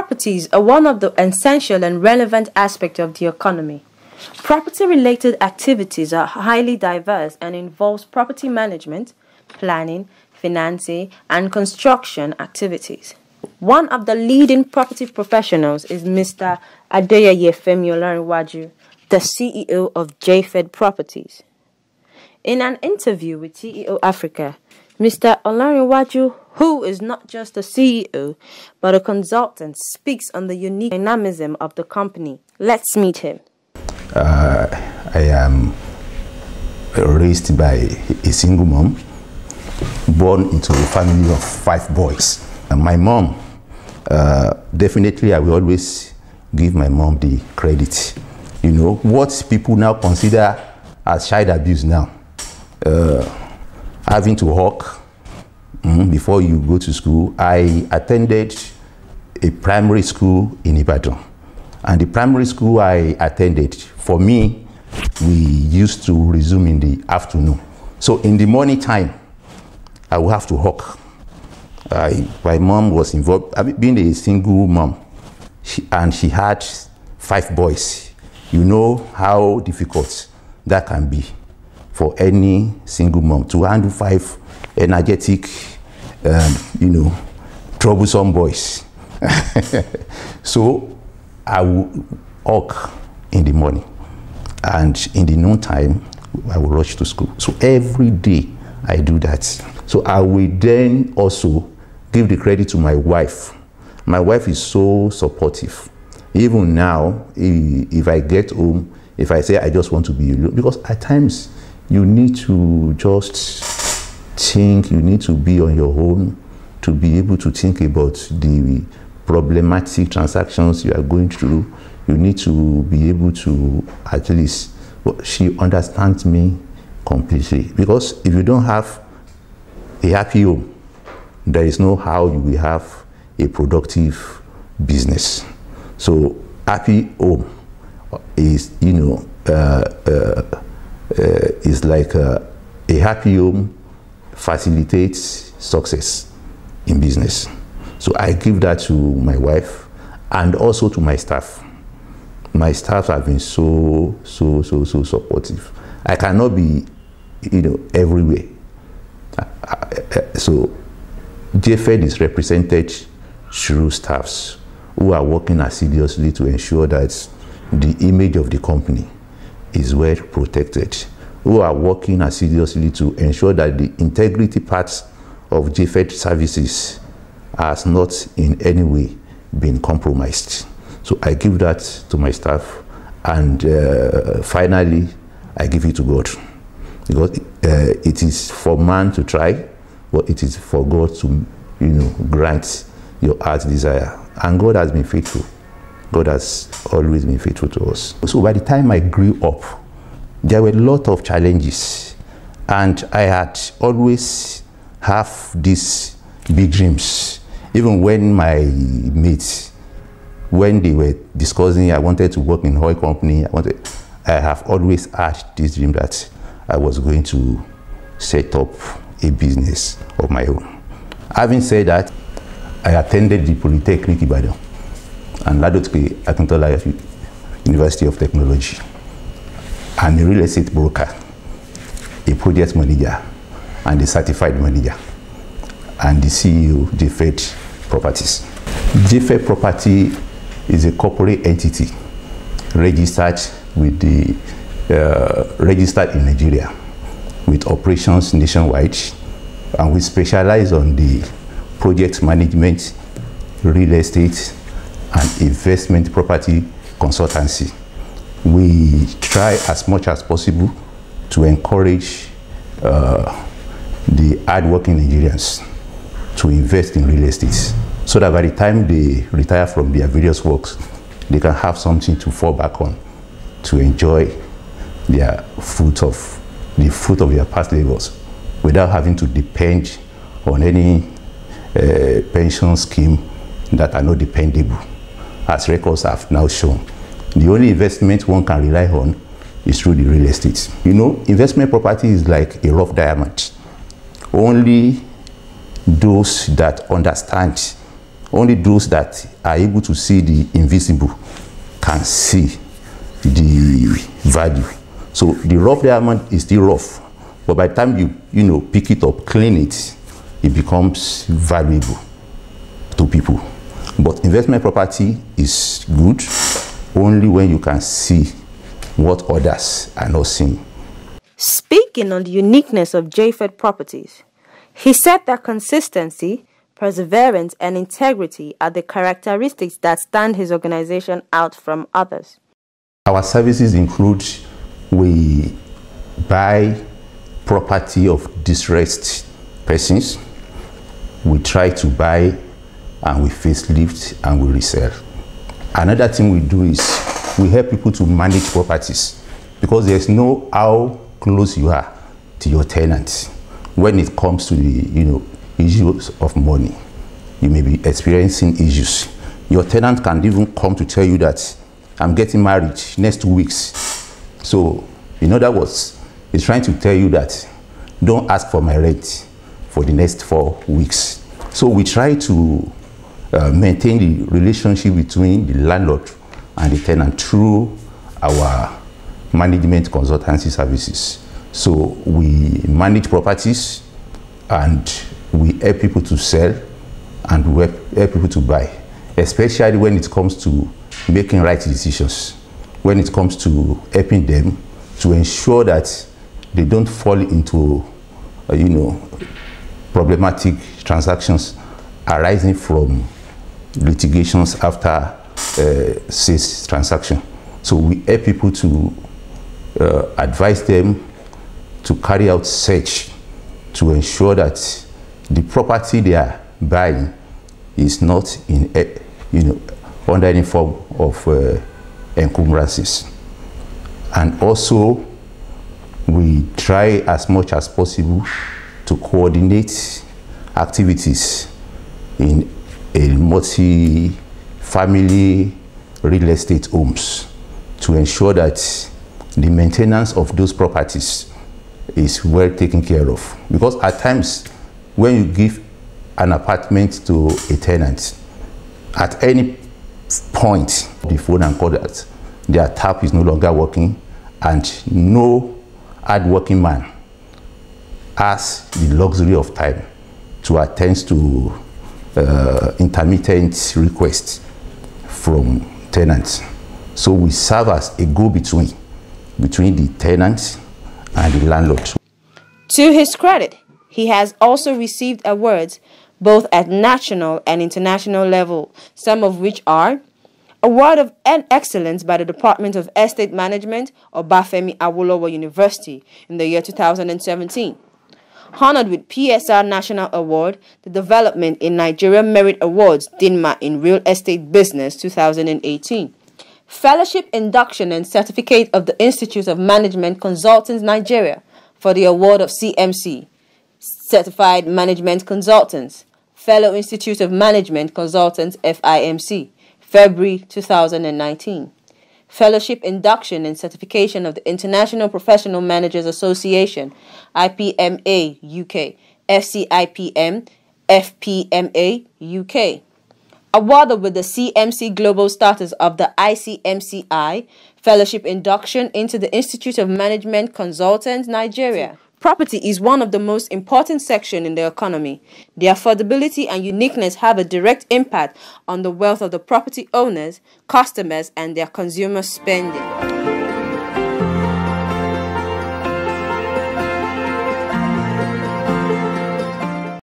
Properties are one of the essential and relevant aspects of the economy. Property-related activities are highly diverse and involves property management, planning, financing, and construction activities. One of the leading property professionals is Mr. Adeyeye Femi Olarinwaju, the CEO of JFED Properties. In an interview with CEO Africa, Mr. Olarinwaju, who is not just a CEO but a consultant, speaks on the unique dynamism of the company. Let's meet him. I am raised by a single mom, born into a family of 5 boys. And my mom, definitely I will always give my mom the credit. You know, what people now consider as child abuse now, having to hawk before you go to school. I attended a primary school in Ibadan. And the primary school I attended, for me, we used to resume in the afternoon. So in the morning time, I would have to hawk. My mom was involved, being a single mom, and she had 5 boys. You know how difficult that can be for any single mom to handle 5 energetic, troublesome boys. So I will hawk in the morning, and in the noon time, I will rush to school. So every day I do that. So I will then also give the credit to my wife. My wife is so supportive. Even now, if I get home, if I say I just want to be alone, because at times you need to just think, you need to be on your own to be able to think about the problematic transactions you are going through. You need to be able to, at least, she understands me completely. Because if you don't have a happy home, there is no how you will have a productive business. So happy home is, is like a happy home facilitates success in business. So I give that to my wife and also to my staff. My staff have been so supportive. I cannot be, everywhere. So JFED is represented through staffs who are working assiduously to ensure that the image of the company is well protected, who are working assiduously to ensure that the integrity parts of JFED services has not in any way been compromised. So I give that to my staff, and finally I give it to God, because it is for man to try, but it is for God to grant your heart's desire. And God has been faithful. God has always been faithful to us. So by the time I grew up, there were a lot of challenges, and I had always have these big dreams. Even when my mates, when they were discussing, I wanted to work in an oil company, I have always had this dream that I was going to set up a business of my own. Having said that, I attended the Polytechnic Ibadan and Ladotke Akintola University of Technology. I'm a real estate broker, a project manager, and a certified manager, and the CEO, JFED Properties. JFED Property is a corporate entity registered with registered in Nigeria, with operations nationwide, and we specialize on the project management, real estate, and investment property consultancy. We try as much as possible to encourage the hardworking Nigerians to invest in real estate, so that by the time they retire from their various works, they can have something to fall back on to enjoy their fruit of their past labors without having to depend on any pension scheme that are not dependable, as records have now shown. The only investment one can rely on is through the real estate. Investment property is like a rough diamond. Only those that understand Only those that are able to see the invisible can see the value. So the rough diamond is still rough, but by the time you pick it up, clean it, it becomes valuable to people. But investment property is good only when you can see what others are not seeing. Speaking on the uniqueness of JFED Properties, he said that consistency, perseverance, and integrity are the characteristics that stand his organization out from others. Our services include, we buy property of distressed persons, we try to buy and we facelift and we resell. Another thing we do is we help people to manage properties, because there's no how close you are to your tenants. When it comes to the issues of money, you may be experiencing issues. Your tenant can even come to tell you that I'm getting married next 2 weeks. So in other words, he's trying to tell you that don't ask for my rent for the next 4 weeks. So we try to maintain the relationship between the landlord and the tenant through our management consultancy services. So we manage properties and we help people to sell and we help people to buy, especially when it comes to making right decisions, when it comes to helping them to ensure that they don't fall into problematic transactions arising from litigations after sales transaction. So we help people to advise them to carry out search to ensure that the property they are buying is not in under any form of encumbrances. And also we try as much as possible to coordinate activities in a multi-family real estate homes to ensure that the maintenance of those properties is well taken care of. Because at times when you give an apartment to a tenant, at any point the phone and call that their tap is no longer working and no hard-working man has the luxury of time to attend to intermittent requests from tenants. So we serve as a go-between between the tenants and the landlord. To his credit, he has also received awards both at national and international level, some of which are Award of Excellence by the Department of Estate Management of Obafemi Awolowo University in the year 2017. Honored with PSR National Award, the Development in Nigeria Merit Awards, DINMA in Real Estate Business 2018. Fellowship Induction and Certificate of the Institute of Management Consultants Nigeria for the award of CMC, Certified Management Consultants, Fellow Institute of Management Consultants FIMC, February 2019. Fellowship Induction and Certification of the International Professional Managers Association, IPMA UK, FCIPM, FPMA UK. Awarded with the CMC Global Status of the ICMCI, Fellowship Induction into the Institute of Management Consultants Nigeria. Property is one of the most important sections in the economy. The affordability and uniqueness have a direct impact on the wealth of the property owners, customers, and their consumer spending.